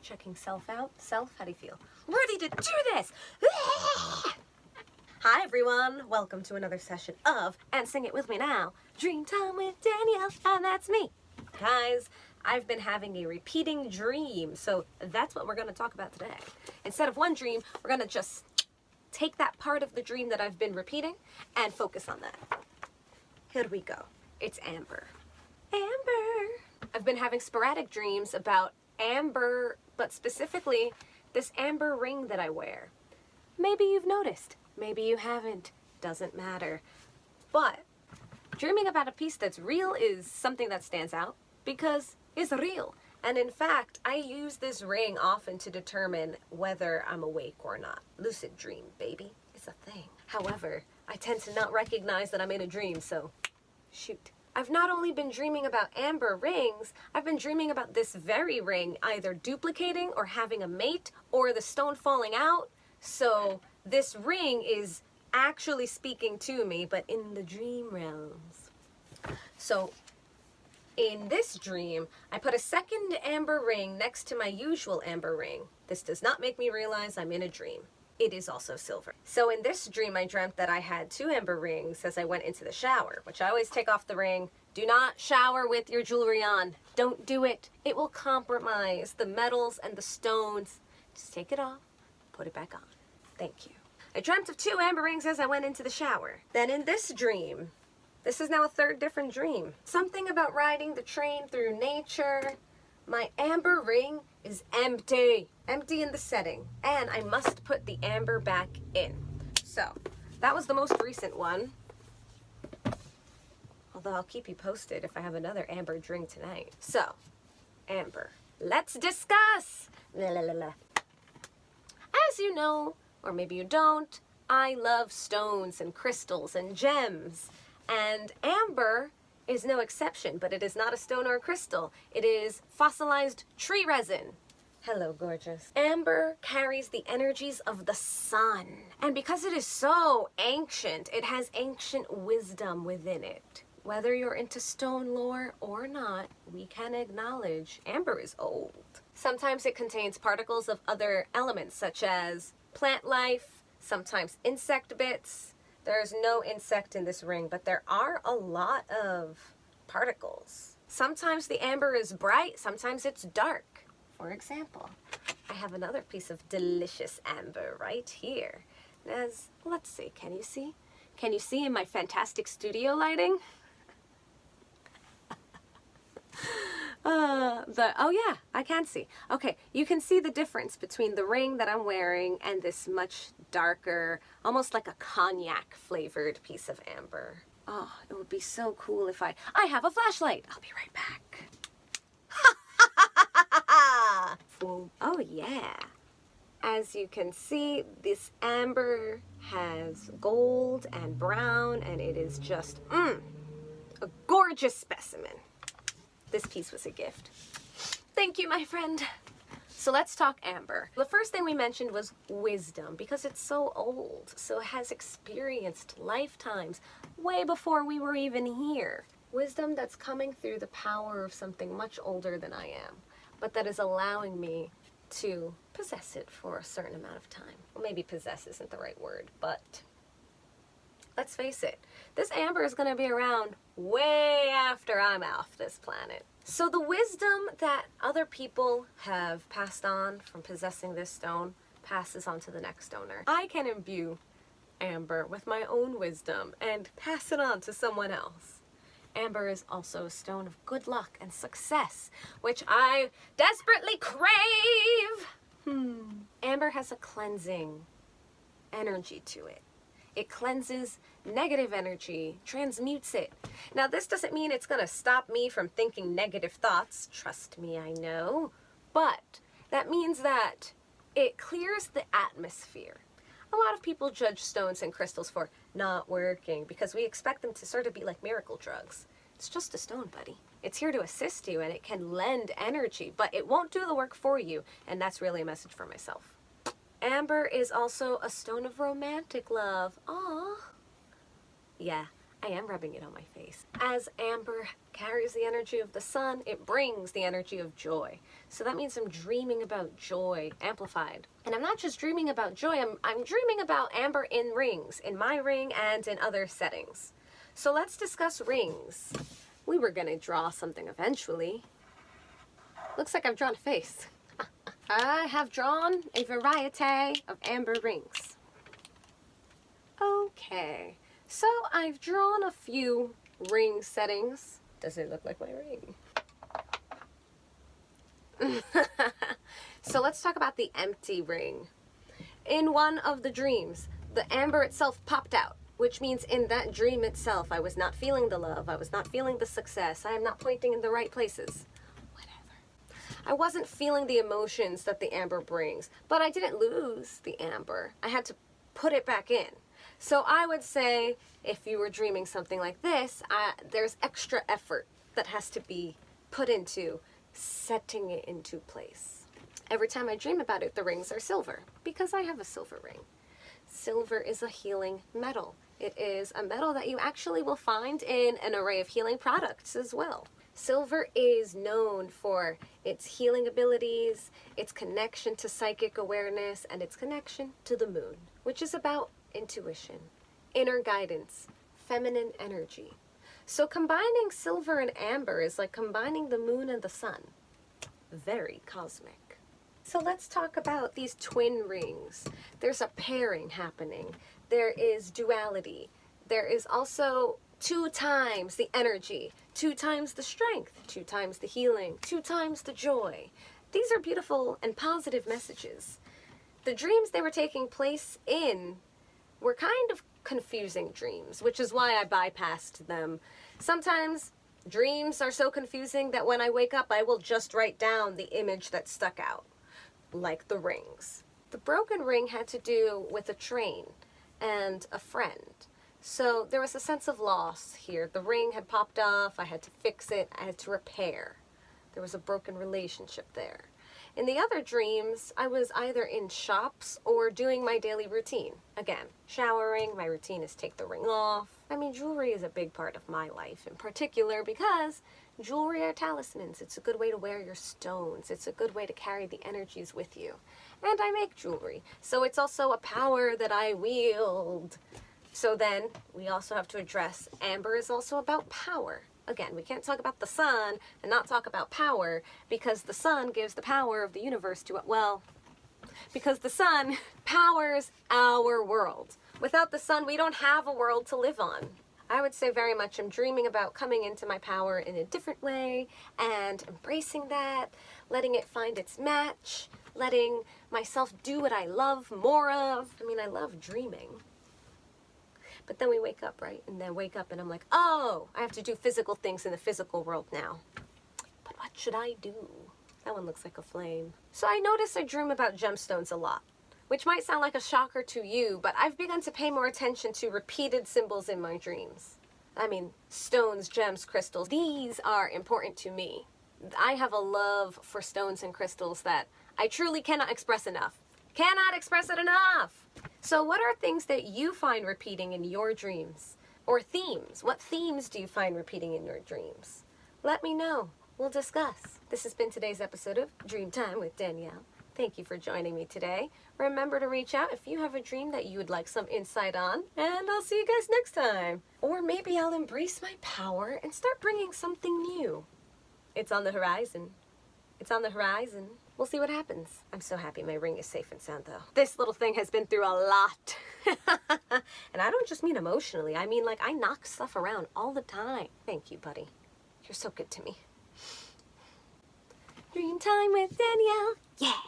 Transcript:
Checking self out. Self, how do you feel? Ready to do this! Hi everyone, welcome to another session of, and sing it with me now, Dreamtime with Danielle, and that's me. Guys, I've been having a repeating dream, so that's what we're going to talk about today. Instead of one dream, we're going to just take that part of the dream that I've been repeating and focus on that. Here we go. It's amber. Amber! I've been having sporadic dreams about amber, but specifically this amber ring that I wear. Maybe you've noticed. Maybe you haven't. Doesn't matter. But dreaming about a piece that's real is something that stands out because it's real. And in fact, I use this ring often to determine whether I'm awake or not. Lucid dream, baby. It's a thing. However, I tend to not recognize that I'm in a dream, so shoot. I've not only been dreaming about amber rings, I've been dreaming about this very ring either duplicating or having a mate or the stone falling out. So this ring is actually speaking to me, but in the dream realms. So in this dream, I put a second amber ring next to my usual amber ring. This does not make me realize I'm in a dream. It is also silver. So in this dream, I dreamt that I had two amber rings as I went into the shower, which I always take off the ring. Do not shower with your jewelry on. Don't do it. It will compromise the metals and the stones. Just take it off, put it back on. Thank you. I dreamt of two amber rings as I went into the shower. Then in this dream, this is now a third different dream. Something about riding the train through nature. My amber ring is empty. Empty in the setting. And I must put the amber back in. So, that was the most recent one. Although I'll keep you posted if I have another amber drink tonight. So, amber. Let's discuss! La, la, la, la. As you know, or maybe you don't, I love stones and crystals and gems. And amber is no exception, but it is not a stone or a crystal. It is fossilized tree resin. Hello, gorgeous. Amber carries the energies of the sun. And because it is so ancient, it has ancient wisdom within it. Whether you're into stone lore or not, we can acknowledge amber is old. Sometimes it contains particles of other elements, such as plant life, sometimes insect bits. There's no insect in this ring, but there are a lot of particles. Sometimes the amber is bright, sometimes it's dark. For example, I have another piece of delicious amber right here. Let's see, can you see? Can you see in my fantastic studio lighting? Oh yeah, I can see. Okay, you can see the difference between the ring that I'm wearing and this much darker, almost like a cognac flavored piece of amber. Oh, it would be so cool if I have a flashlight. I'll be right back. Oh yeah. As you can see, this amber has gold and brown, and it is just, a gorgeous specimen. This piece was a gift. Thank you, my friend. So let's talk amber. The first thing we mentioned was wisdom, because it's so old, so it has experienced lifetimes way before we were even here. Wisdom that's coming through the power of something much older than I am, but that is allowing me to possess it for a certain amount of time. Well, maybe possess isn't the right word, but let's face it, this amber is going to be around way after I'm off this planet. So the wisdom that other people have passed on from possessing this stone passes on to the next owner. I can imbue amber with my own wisdom and pass it on to someone else. Amber is also a stone of good luck and success, which I desperately crave. Amber has a cleansing energy to it. It cleanses negative energy, transmutes it. Now, this doesn't mean it's going to stop me from thinking negative thoughts. Trust me, I know. But that means that it clears the atmosphere. A lot of people judge stones and crystals for not working because we expect them to sort of be like miracle drugs. It's just a stone, buddy. It's here to assist you and it can lend energy, but it won't do the work for you. And that's really a message for myself. Amber is also a stone of romantic love. Aww. Yeah, I am rubbing it on my face. As amber carries the energy of the sun, it brings the energy of joy. So that means I'm dreaming about joy amplified. And I'm not just dreaming about joy, I'm dreaming about amber in rings, in my ring and in other settings. So let's discuss rings. We were gonna draw something eventually. Looks like I've drawn a face. I have drawn a variety of amber rings. Okay, so I've drawn a few ring settings. Does it look like my ring? So let's talk about the empty ring. In one of the dreams, the amber itself popped out, which means in that dream itself, I was not feeling the love, I was not feeling the success, I am not pointing in the right places. I wasn't feeling the emotions that the amber brings, but I didn't lose the amber. I had to put it back in. So I would say if you were dreaming something like this, there's extra effort that has to be put into setting it into place. Every time I dream about it, the rings are silver because I have a silver ring. Silver is a healing metal. It is a metal that you actually will find in an array of healing products as well. Silver is known for its healing abilities, its connection to psychic awareness, and its connection to the moon, which is about intuition, inner guidance, feminine energy. So combining silver and amber is like combining the moon and the sun. Very cosmic. So let's talk about these twin rings. There's a pairing happening. There is duality. There is also 2 times the energy, 2 times the strength, 2 times the healing, 2 times the joy. These are beautiful and positive messages. The dreams they were taking place in were kind of confusing dreams, which is why I bypassed them. Sometimes dreams are so confusing that when I wake up, I will just write down the image that stuck out, like the rings. The broken ring had to do with a train and a friend. So there was a sense of loss here. The ring had popped off, I had to fix it, I had to repair. There was a broken relationship there. In the other dreams, I was either in shops or doing my daily routine. Again, showering, my routine is take the ring off. I mean, jewelry is a big part of my life in particular because jewelry are talismans. It's a good way to wear your stones. It's a good way to carry the energies with you. And I make jewelry, so it's also a power that I wield. So then we also have to address amber is also about power. Again, we can't talk about the sun and not talk about power because the sun gives the power of the universe to it. Well, because the sun powers our world. Without the sun, we don't have a world to live on. I would say very much I'm dreaming about coming into my power in a different way and embracing that, letting it find its match, letting myself do what I love more of. I mean, I love dreaming. But then we wake up, right? And then wake up and I'm like, oh, I have to do physical things in the physical world now. But what should I do? That one looks like a flame. So I notice I dream about gemstones a lot, which might sound like a shocker to you, but I've begun to pay more attention to repeated symbols in my dreams. I mean, stones, gems, crystals, these are important to me. I have a love for stones and crystals that I truly cannot express enough. Cannot express it enough! So what are things that you find repeating in your dreams? Or themes? What themes do you find repeating in your dreams? Let me know. We'll discuss. This has been today's episode of Dreamtime with Danielle. Thank you for joining me today. Remember to reach out if you have a dream that you would like some insight on, and I'll see you guys next time. Or maybe I'll embrace my power and start bringing something new. It's on the horizon. It's on the horizon. We'll see what happens. I'm so happy my ring is safe and sound though. This little thing has been through a lot. And I don't just mean emotionally. I mean like I knock stuff around all the time. Thank you, buddy. You're so good to me. Dreamtime with Danielle. Yeah.